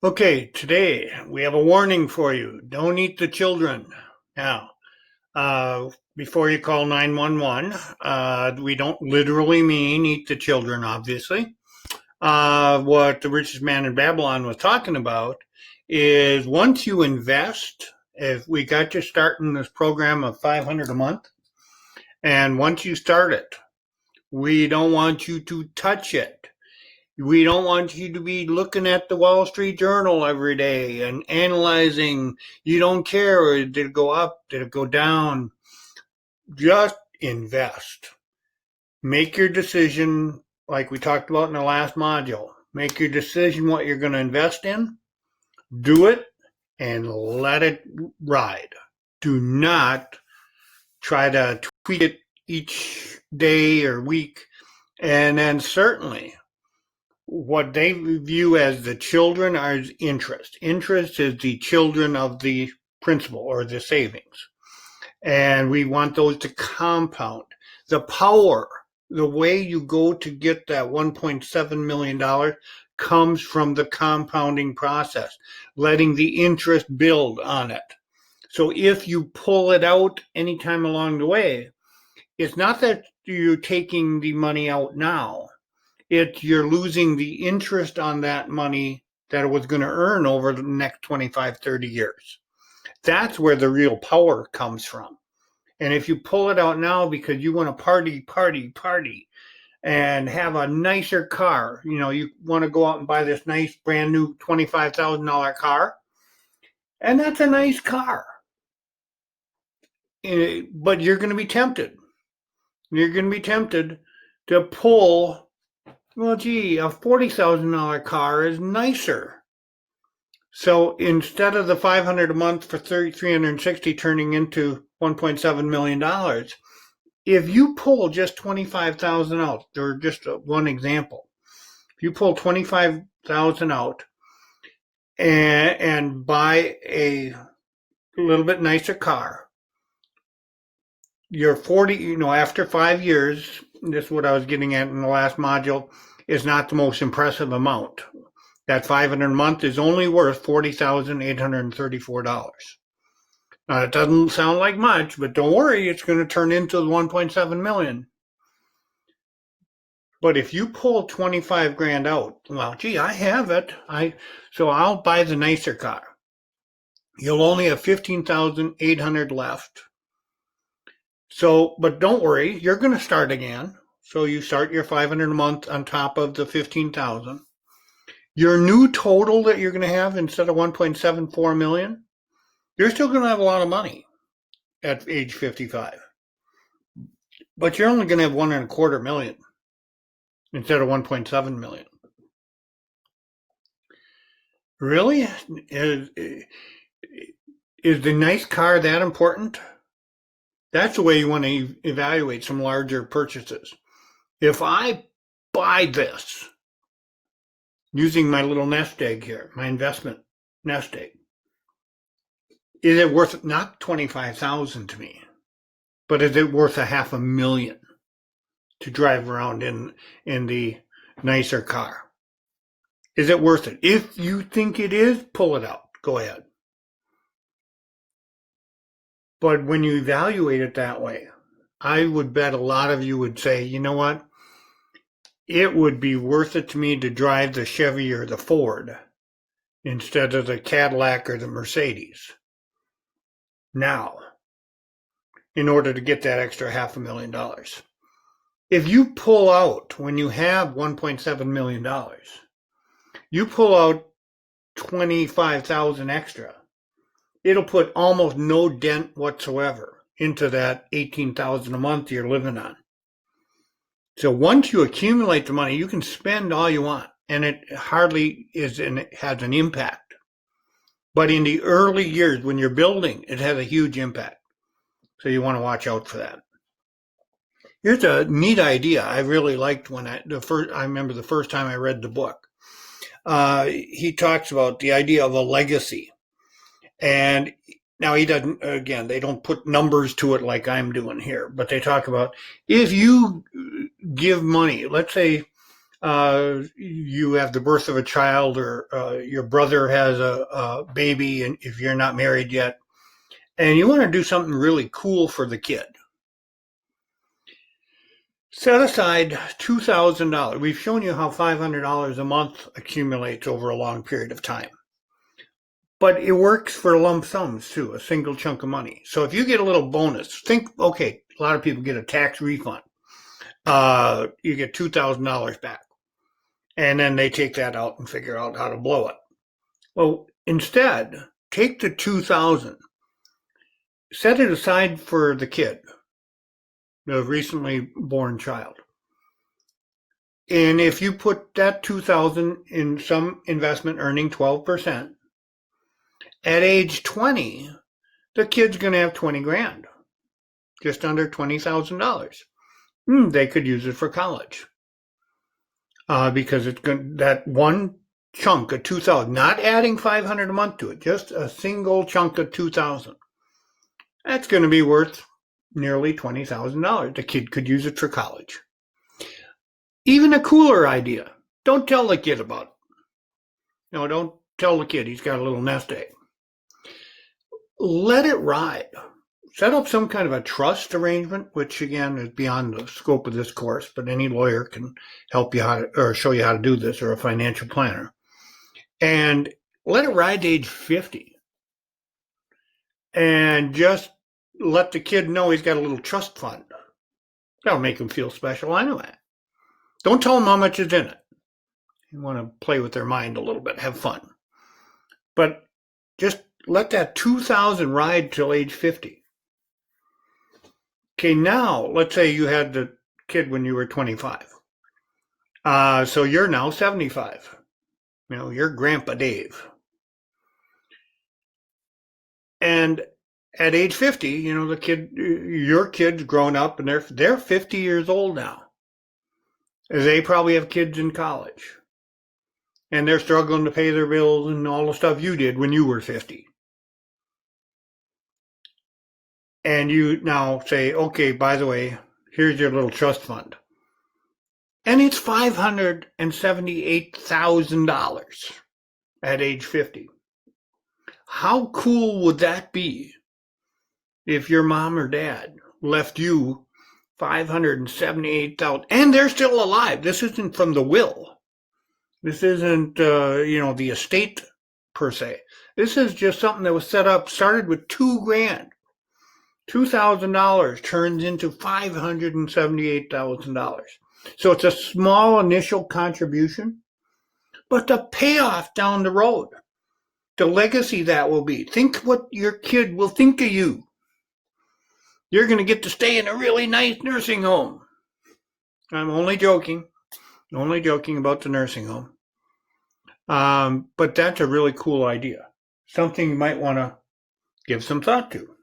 Okay, today we have a warning for you. Don't eat the children. Now, before you call 911, we don't literally mean eat the children, obviously. What the richest man in Babylon was talking about is once you invest, if we got you starting this program of 500 a month, and once you start it, we don't want you to touch it. We don't want you to be looking at the Wall Street Journal every day and analyzing. You don't care. Did it go up? Did it go down? Just invest. Make your decision like we talked about in the last module. Make your decision what you're going to invest in. Do it and let it ride. Do not try to tweak it each day or week. And then certainly what they view as the children are interest. Interest is the children of the principal or the savings. And we want those to compound. The power, the way you go to get that $1.7 million comes from the compounding process, letting the interest build on it. So if you pull it out anytime along the way, it's not that you're taking the money out now. You're losing the interest on that money that it was going to earn over the next 25, 30 years. That's where the real power comes from. And if you pull it out now because you want to party, and have a nicer car, you want to go out and buy this nice brand new $25,000 car, and that's a nice car. But you're going to be tempted. You're going to be tempted to pull, well, gee, a $40,000 car is nicer. So instead of the 500 a month for 360 turning into $1.7 million, if you pull just 25,000 out, or just one example, if you pull 25,000 out and buy a little bit nicer car, you're 40, after 5 years, this is what I was getting at in the last module, is not the most impressive amount. That 500 a month is only worth $40,834. Now, it doesn't sound like much, but don't worry, it's going to turn into the 1.7 million. But if you pull 25 grand out, well, gee, I have it. So I'll buy the nicer car. You'll only have 15,800 left. So, but don't worry, you're going to start again. So you start your 500 a month on top of the 15,000. Your new total that you're going to have instead of 1.74 million, you're still going to have a lot of money at age 55. But you're only going to have 1.25 million instead of 1.7 million. Really? Is the nice car that important? That's the way you want to evaluate some larger purchases. If I buy this using my little nest egg here, my investment nest egg, is it worth not 25,000 to me, but is it worth $500,000 to drive around in the nicer car? Is it worth it? If you think it is, pull it out. Go ahead. But when you evaluate it that way, I would bet a lot of you would say, you know what? It would be worth it to me to drive the Chevy or the Ford instead of the Cadillac or the Mercedes now in order to get that extra $500,000. If you pull out when you have $1.7 million, you pull out 25,000 extra, it'll put almost no dent whatsoever into that 18,000 a month you're living on. So once you accumulate the money, you can spend all you want, and it hardly has an impact. But in the early years when you're building, it has a huge impact. So you want to watch out for that. Here's a neat idea I really liked when I remember the first time I read the book. He talks about the idea of a legacy. And now he doesn't, again, they don't put numbers to it like I'm doing here, but they talk about if you give money, let's say you have the birth of a child, or your brother has a baby, and if you're not married yet, and you want to do something really cool for the kid, set aside $2,000. We've shown you how $500 a month accumulates over a long period of time. But it works for lump sums too, a single chunk of money. So if you get a little bonus, okay, a lot of people get a tax refund. You get $2,000 back. And then they take that out and figure out how to blow it. Well, instead, take the 2,000, set it aside for the kid, the recently born child. And if you put that 2,000 in some investment earning 12%, at age 20, the kid's going to have 20 grand, just under $20,000. They could use it for college. Because it's going, that one chunk of 2,000, not adding 500 a month to it, just a single chunk of 2,000. That's going to be worth nearly $20,000. The kid could use it for college. Even a cooler idea. Don't tell the kid about it. No, don't tell the kid he's got a little nest egg. Let it ride. Set up some kind of a trust arrangement, which again is beyond the scope of this course, but any lawyer can help you how to, or show you how to do this, or a financial planner. And let it ride to age 50. And just let the kid know he's got a little trust fund. That'll make him feel special anyway. Don't tell them how much is in it. You want to play with their mind a little bit, have fun. But just let that 2,000 ride till age 50. Okay, now let's say you had the kid when you were 25. So you're now 75. You're Grandpa Dave. And at age 50, your kid's grown up and they're 50 years old now. They probably have kids in college. And they're struggling to pay their bills and all the stuff you did when you were 50. And you now say, okay, by the way, here's your little trust fund. And it's $578,000 at age 50. How cool would that be if your mom or dad left you $578,000 and they're still alive? This isn't from the will. This isn't, the estate per se. This is just something that was started with $2,000. $2,000 turns into $578,000. So it's a small initial contribution, but the payoff down the road, the legacy that will be. Think what your kid will think of you. You're going to get to stay in a really nice nursing home. I'm only joking about the nursing home. But that's a really cool idea. Something you might want to give some thought to.